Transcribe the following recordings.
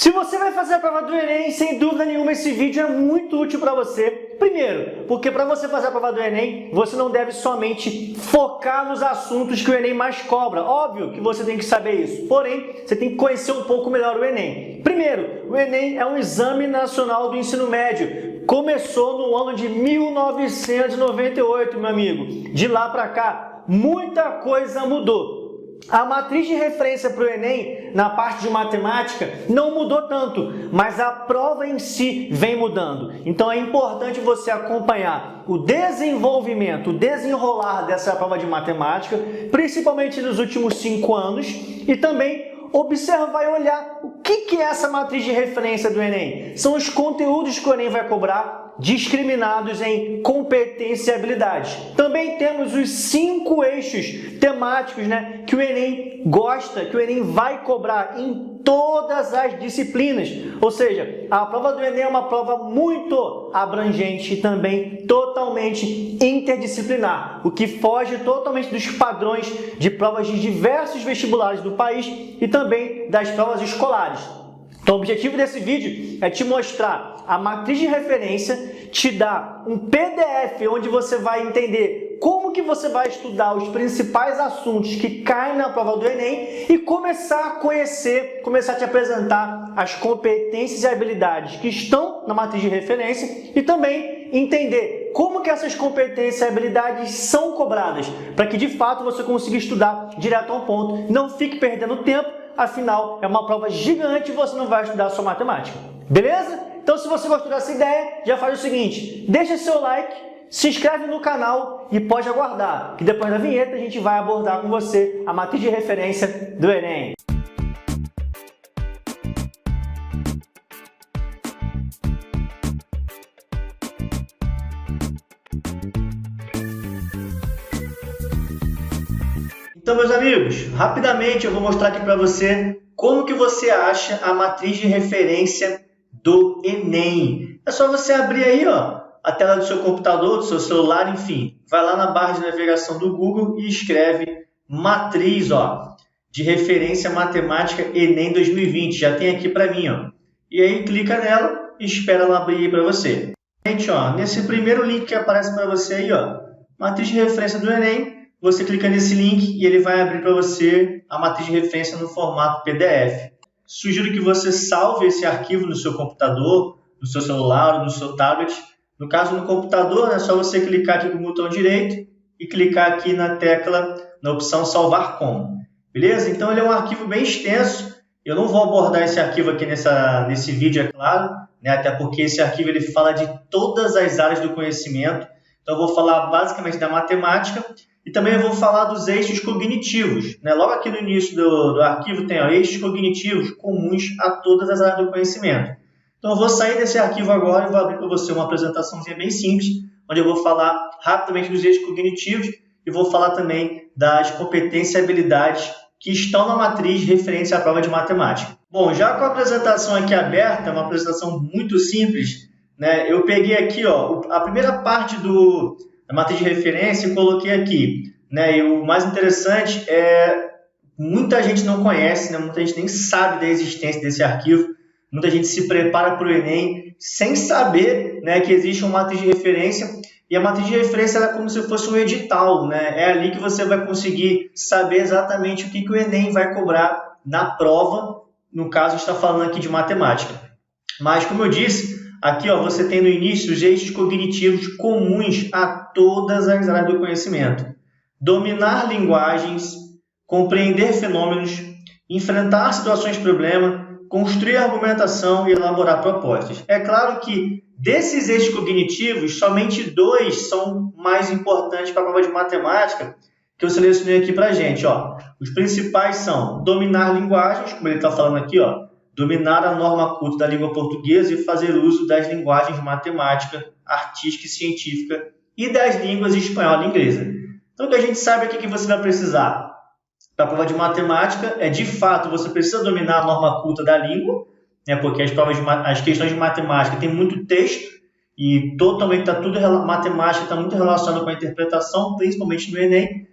Se você vai fazer a prova do Enem, sem dúvida nenhuma esse vídeo é muito útil para você. Primeiro, porque para você fazer a prova do Enem, você não deve somente focar nos assuntos que o Enem mais cobra. Óbvio que você tem que saber isso, porém, você tem que conhecer um pouco melhor o Enem. Primeiro, o Enem é um exame nacional do ensino médio. Começou no ano de 1998, meu amigo. De lá para cá, muita coisa mudou. A matriz de referência para o Enem, na parte de matemática, não mudou tanto, mas a prova em si vem mudando. Então é importante você acompanhar o desenvolvimento, o desenrolar dessa prova de matemática, principalmente nos últimos 5 anos, e também observar e olhar o que é essa matriz de referência do Enem. São os conteúdos que o Enem vai cobrar, discriminados em competência e habilidade. Também temos os 5 eixos temáticos, que o Enem gosta, que o Enem vai cobrar em todas as disciplinas. Ou seja, a prova do Enem é uma prova muito abrangente e também totalmente interdisciplinar, o que foge totalmente dos padrões de provas de diversos vestibulares do país e também das provas escolares. Então, o objetivo desse vídeo é te mostrar a matriz de referência, te dar um PDF onde você vai entender como que você vai estudar os principais assuntos que caem na prova do Enem e começar a conhecer, começar a te apresentar as competências e habilidades que estão na matriz de referência e também entender como que essas competências e habilidades são cobradas, para que de fato você consiga estudar direto ao ponto, não fique perdendo tempo, afinal é uma prova gigante e você não vai estudar só matemática. Beleza? Então, se você gostou dessa ideia, já faz o seguinte, deixa seu like, se inscreve no canal e pode aguardar, que depois da vinheta a gente vai abordar com você a matriz de referência do Enem. Então, meus amigos, rapidamente eu vou mostrar aqui para você como que você acha a matriz de referência do Enem. É só você abrir aí, a tela do seu computador, do seu celular, enfim. Vai lá na barra de navegação do Google e escreve matriz, de referência matemática Enem 2020. Já tem aqui para mim, E aí clica nela e espera ela abrir para você. Gente, nesse primeiro link que aparece para você aí, matriz de referência do Enem, você clica nesse link e ele vai abrir para você a matriz de referência no formato PDF. Sugiro que você salve esse arquivo no seu computador, no seu celular ou no seu tablet. No caso, no computador, é só você clicar aqui no botão direito e clicar aqui na tecla, na opção salvar como. Beleza? Então, ele é um arquivo bem extenso. Eu não vou abordar esse arquivo aqui nesse vídeo, é claro, até porque esse arquivo ele fala de todas as áreas do conhecimento. Então, eu vou falar basicamente da matemática e também eu vou falar dos eixos cognitivos. Logo aqui no início do arquivo tem eixos cognitivos comuns a todas as áreas do conhecimento. Então eu vou sair desse arquivo agora e vou abrir para você uma apresentaçãozinha bem simples, onde eu vou falar rapidamente dos eixos cognitivos e vou falar também das competências e habilidades que estão na matriz referente à prova de matemática. Bom, já com a apresentação aqui aberta, uma apresentação muito simples, eu peguei aqui a primeira parte da matriz de referência e coloquei aqui. E o mais interessante é muita gente não conhece, muita gente nem sabe da existência desse arquivo. Muita gente se prepara para o Enem sem saber que existe uma matriz de referência. E a matriz de referência é como se fosse um edital. É ali que você vai conseguir saber exatamente o que o Enem vai cobrar na prova. No caso, está falando aqui de matemática. Mas, como eu disse, aqui você tem no início os eixos cognitivos comuns a todas as áreas do conhecimento. Dominar linguagens, compreender fenômenos, enfrentar situações de problema, construir argumentação e elaborar propostas. É claro que desses eixos cognitivos, somente 2 são mais importantes para a prova de matemática, que eu selecionei aqui para a gente. Os principais são dominar linguagens, como ele está falando aqui, dominar a norma culta da língua portuguesa e fazer uso das linguagens matemática, artística e científica e das línguas espanhola e inglesa. Então, o que a gente sabe aqui que você vai precisar para a prova de matemática é, de fato, você precisa dominar a norma culta da língua, porque as questões de matemática têm muito texto e totalmente matemática está muito relacionada com a interpretação, principalmente no Enem,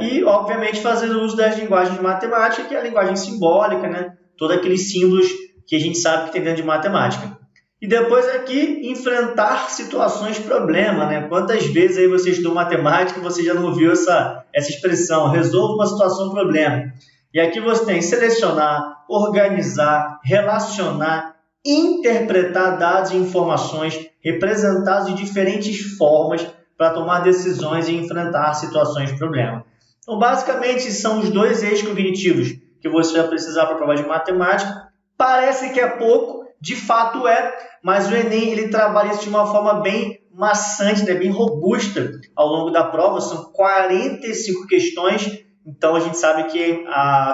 e, obviamente, fazer uso das linguagens de matemática, que é a linguagem simbólica, todos aqueles símbolos que a gente sabe que tem dentro de matemática. E depois aqui, enfrentar situações problema, né? Quantas vezes aí você estudou matemática e você já não ouviu essa expressão, resolva uma situação problema. E aqui você tem selecionar, organizar, relacionar, interpretar dados e informações representados de diferentes formas para tomar decisões e enfrentar situações de problema. Então, basicamente, são os dois eixos cognitivos que você vai precisar para a prova de matemática. Parece que é pouco, de fato é, mas o Enem ele trabalha isso de uma forma bem maçante, né, bem robusta ao longo da prova. São 45 questões, então a gente sabe que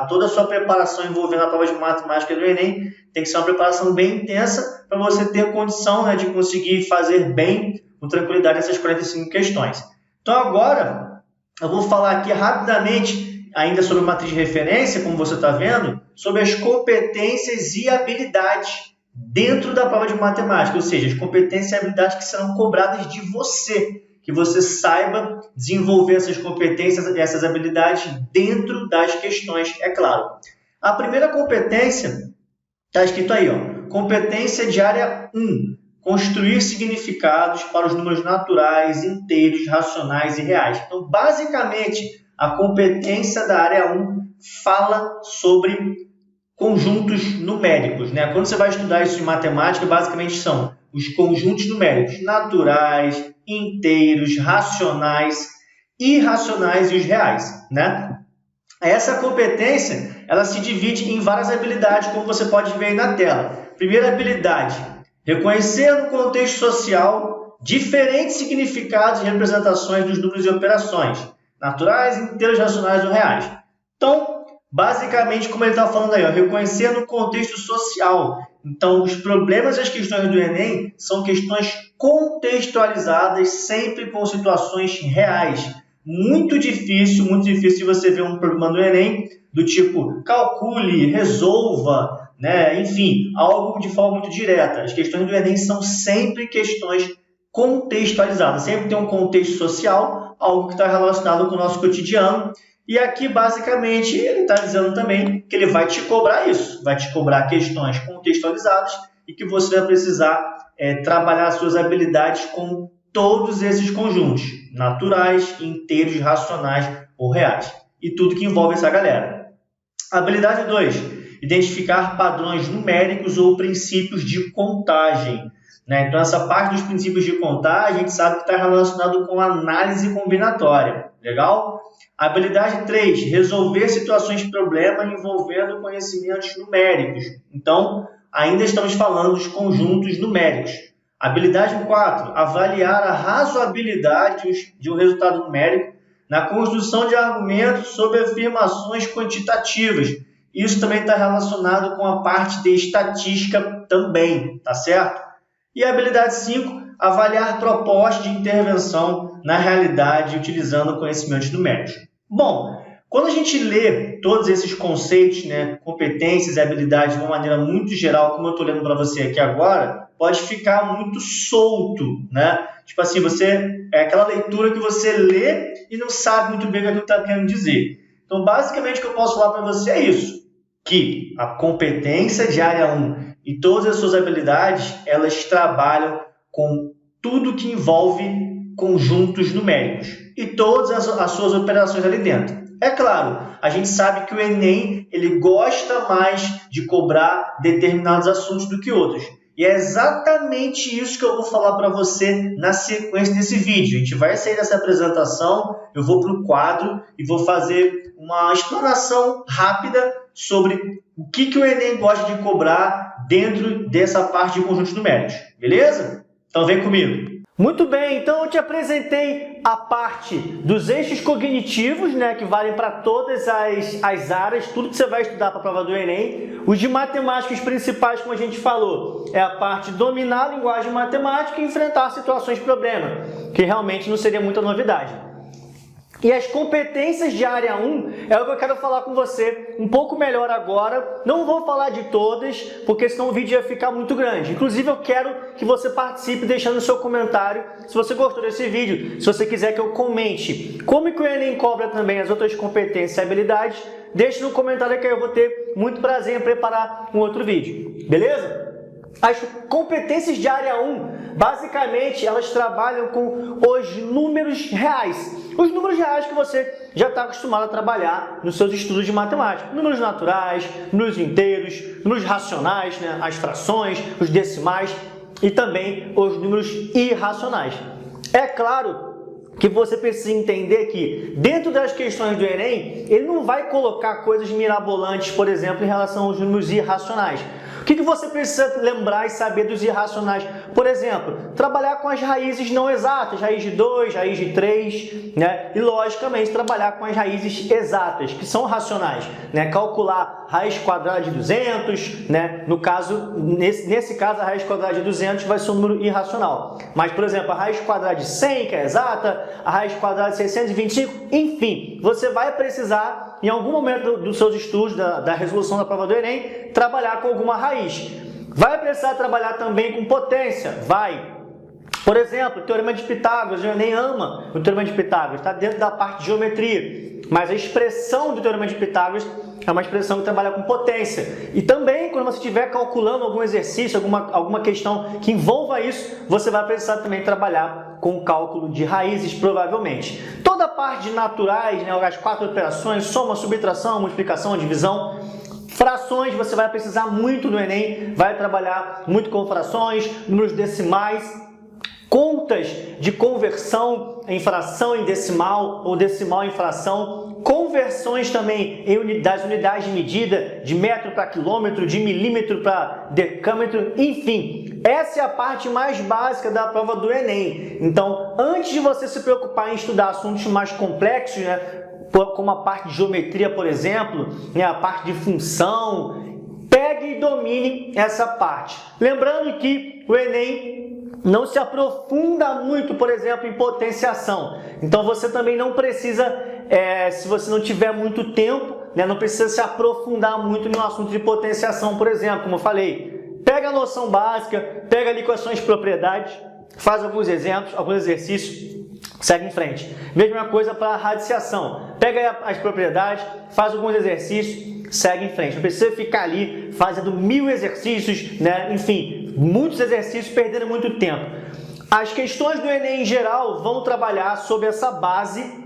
toda a sua preparação envolvendo a prova de matemática do Enem tem que ser uma preparação bem intensa para você ter condição, né, de conseguir fazer bem, com tranquilidade, essas 45 questões. Então agora eu vou falar aqui rapidamente ainda sobre matriz de referência, como você está vendo, sobre as competências e habilidades dentro da prova de matemática, ou seja, as competências e habilidades que serão cobradas de você, que você saiba desenvolver essas competências e essas habilidades dentro das questões, é claro. A primeira competência está escrito aí, ó, competência de área 1, construir significados para os números naturais, inteiros, racionais e reais. Então, basicamente, a competência da área 1 fala sobre conjuntos numéricos, né? Quando você vai estudar isso em matemática, basicamente são os conjuntos numéricos naturais, inteiros, racionais, irracionais e os reais, né? Essa competência, ela se divide em várias habilidades, como você pode ver aí na tela. Primeira habilidade, reconhecer no contexto social diferentes significados e representações dos números e operações, naturais, inteiros, racionais ou reais. Então, basicamente, como ele está falando aí, ó, reconhecer no contexto social. Então, os problemas e as questões do Enem são questões contextualizadas, sempre com situações reais. Muito difícil de você ver um problema do Enem do tipo calcule, resolva, né? Enfim, algo de forma muito direta. As questões do Enem são sempre questões contextualizadas. Sempre tem um contexto social, algo que está relacionado com o nosso cotidiano. E aqui, basicamente, ele está dizendo também que ele vai te cobrar isso. Vai te cobrar questões contextualizadas e que você vai precisar trabalhar suas habilidades com todos esses conjuntos, naturais, inteiros, racionais ou reais. E tudo que envolve essa galera. Habilidade 2. Identificar padrões numéricos ou princípios de contagem. Né? Então, essa parte dos princípios de contagem, a gente sabe que está relacionado com análise combinatória. Legal? Habilidade 3. Resolver situações de problema envolvendo conhecimentos numéricos. Então, ainda estamos falando dos conjuntos numéricos. Habilidade 4. Avaliar a razoabilidade de um resultado numérico na construção de argumentos sobre afirmações quantitativas. Isso também está relacionado com a parte de estatística também, tá certo? E a habilidade 5, avaliar propostas de intervenção na realidade utilizando conhecimentos numéricos. Bom, quando a gente lê todos esses conceitos, né, competências e habilidades de uma maneira muito geral, como eu estou lendo para você aqui agora, pode ficar muito solto, né? Tipo assim, é aquela leitura que você lê e não sabe muito bem o que aquilo está querendo dizer. Então, basicamente, o que eu posso falar para você é isso, que a competência de área 1 e todas as suas habilidades, elas trabalham com tudo que envolve conjuntos numéricos e todas as suas operações ali dentro. É claro, a gente sabe que o Enem ele gosta mais de cobrar determinados assuntos do que outros. E é exatamente isso que eu vou falar para você na sequência desse vídeo. A gente vai sair dessa apresentação, eu vou para o quadro e vou fazer uma explanação rápida sobre o que o Enem gosta de cobrar dentro dessa parte de conjuntos numéricos. Beleza? Então vem comigo. Muito bem, então eu te apresentei a parte dos eixos cognitivos, né, que valem para todas as áreas, tudo que você vai estudar para a prova do Enem. Os de matemática, os principais, como a gente falou, é a parte de dominar a linguagem matemática e enfrentar situações de problema, que realmente não seria muita novidade. E as competências de área 1 é o que eu quero falar com você um pouco melhor agora. Não vou falar de todas, porque senão o vídeo ia ficar muito grande. Inclusive, eu quero que você participe deixando o seu comentário se você gostou desse vídeo. Se você quiser que eu comente como que o Enem cobra também as outras competências e habilidades, deixe no comentário que eu vou ter muito prazer em preparar um outro vídeo, beleza? As competências de área 1, basicamente, elas trabalham com os números reais. Os números reais que você já está acostumado a trabalhar nos seus estudos de matemática. Números naturais, números inteiros, números racionais, né? As frações, os decimais e também os números irracionais. É claro que você precisa entender que, dentro das questões do Enem, ele não vai colocar coisas mirabolantes, por exemplo, em relação aos números irracionais. O que você precisa lembrar e saber dos irracionais? Por exemplo, trabalhar com as raízes não exatas, raiz de 2, raiz de 3, né? E, logicamente, trabalhar com as raízes exatas, que são racionais, né? Calcular raiz quadrada de 200, né? No caso, nesse caso, a raiz quadrada de 200 vai ser um número irracional. Mas, por exemplo, a raiz quadrada de 100, que é exata, a raiz quadrada de 625, enfim, você vai precisar, em algum momento dos seus estudos, da resolução da prova do Enem, trabalhar com alguma raiz. Vai precisar trabalhar também com potência? Vai. Por exemplo, o Teorema de Pitágoras, o Enem ama o Teorema de Pitágoras, está dentro da parte de geometria, mas a expressão do Teorema de Pitágoras é uma expressão que trabalha com potência. E também, quando você estiver calculando algum exercício, alguma questão que envolva isso, você vai precisar também trabalhar com o cálculo de raízes, provavelmente. Toda a parte de naturais, né, as 4 operações, soma, subtração, multiplicação, divisão, frações, você vai precisar muito no Enem, vai trabalhar muito com frações, números decimais, contas de conversão em fração em decimal ou decimal em fração, conversões também das unidades de medida, de metro para quilômetro, de milímetro para decâmetro, enfim. Essa é a parte mais básica da prova do Enem. Então, antes de você se preocupar em estudar assuntos mais complexos, né, como a parte de geometria, por exemplo, né, a parte de função, pegue e domine essa parte. Lembrando que o Enem não se aprofunda muito, por exemplo, em potenciação. Então, você também não precisa, se você não tiver muito tempo, né, não precisa se aprofundar muito no assunto de potenciação, por exemplo, como eu falei. Pega a noção básica, pega ali quais são as propriedades, faz alguns exemplos, alguns exercícios, segue em frente. Mesma coisa para a radiciação. Pega as propriedades, faz alguns exercícios, segue em frente. Não precisa ficar ali fazendo 1000 exercícios, né? Enfim, muitos exercícios, perdendo muito tempo. As questões do Enem em geral vão trabalhar sobre essa base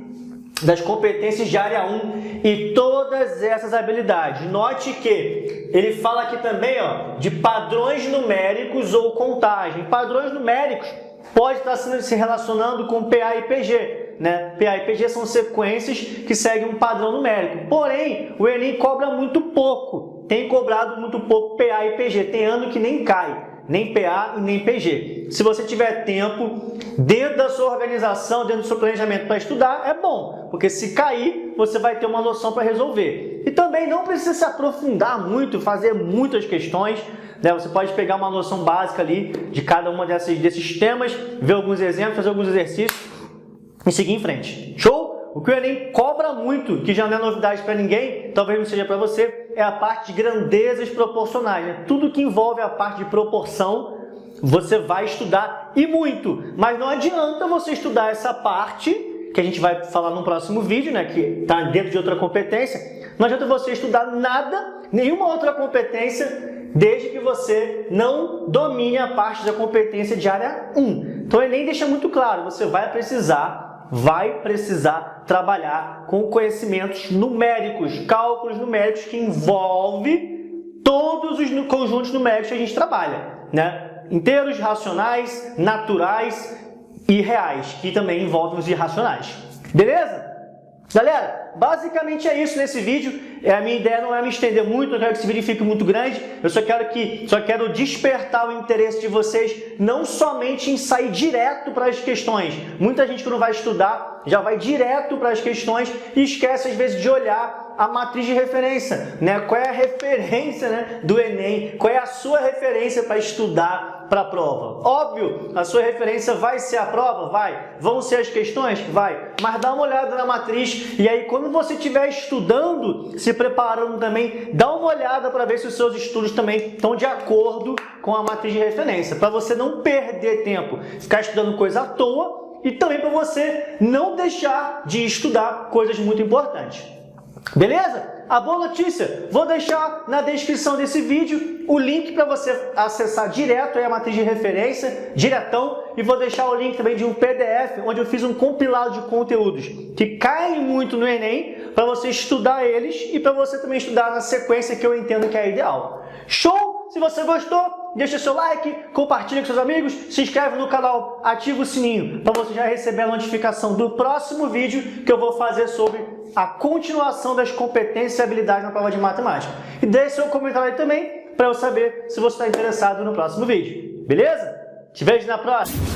das competências de área 1 e todas essas habilidades. Note que ele fala aqui também, ó, de padrões numéricos ou contagem. Padrões numéricos pode estar se relacionando com PA e PG, né? PA e PG são sequências que seguem um padrão numérico. Porém, o Enem cobra muito pouco. Tem cobrado muito pouco PA e PG. Tem ano que nem cai, nem PA e nem PG. Se você tiver tempo, dentro da sua organização, dentro do seu planejamento para estudar, é bom. Porque se cair, você vai ter uma noção para resolver. E também não precisa se aprofundar muito, fazer muitas questões, né? Você pode pegar uma noção básica ali de cada uma desses temas, ver alguns exemplos, fazer alguns exercícios e seguir em frente. Show? O que o Enem cobra muito, que já não é novidade para ninguém, talvez não seja para você, é a parte de grandezas proporcionais, né? Tudo que envolve a parte de proporção, você vai estudar e muito. Mas não adianta você estudar essa parte, que a gente vai falar no próximo vídeo, né? Que está dentro de outra competência. Não adianta você estudar nada, nenhuma outra competência, desde que você não domine a parte da competência de área 1. Então, ele nem deixa muito claro, você vai precisar trabalhar com conhecimentos numéricos, cálculos numéricos que envolve todos os conjuntos numéricos que a gente trabalha, né? Inteiros, racionais, naturais e reais, que também envolvem os irracionais. Beleza? Galera, basicamente é isso nesse vídeo. A minha ideia não é me estender muito, não quero que esse vídeo fique muito grande. Eu só quero despertar o interesse de vocês, não somente em sair direto para as questões. Muita gente que não vai estudar já vai direto para as questões e esquece às vezes de olhar a matriz de referência, né? Qual é a referência, né, do Enem? Qual é a sua referência para estudar para a prova? Óbvio, a sua referência vai ser a prova? Vai. Vão ser as questões? Vai. Mas dá uma olhada na matriz e aí quando você estiver estudando, se preparando também, dá uma olhada para ver se os seus estudos também estão de acordo com a matriz de referência, para você não perder tempo, ficar estudando coisa à toa e também para você não deixar de estudar coisas muito importantes. Beleza? A boa notícia, vou deixar na descrição desse vídeo o link para você acessar direto aí a matriz de referência, diretão, e vou deixar o link também de um PDF, onde eu fiz um compilado de conteúdos que caem muito no Enem, para você estudar eles e para você também estudar na sequência que eu entendo que é ideal. Show? Se você gostou, deixa seu like, compartilha com seus amigos, se inscreve no canal, ativa o sininho para você já receber a notificação do próximo vídeo que eu vou fazer sobre a continuação das competências e habilidades na prova de matemática. E deixe seu comentário aí também para eu saber se você está interessado no próximo vídeo. Beleza? Te vejo na próxima!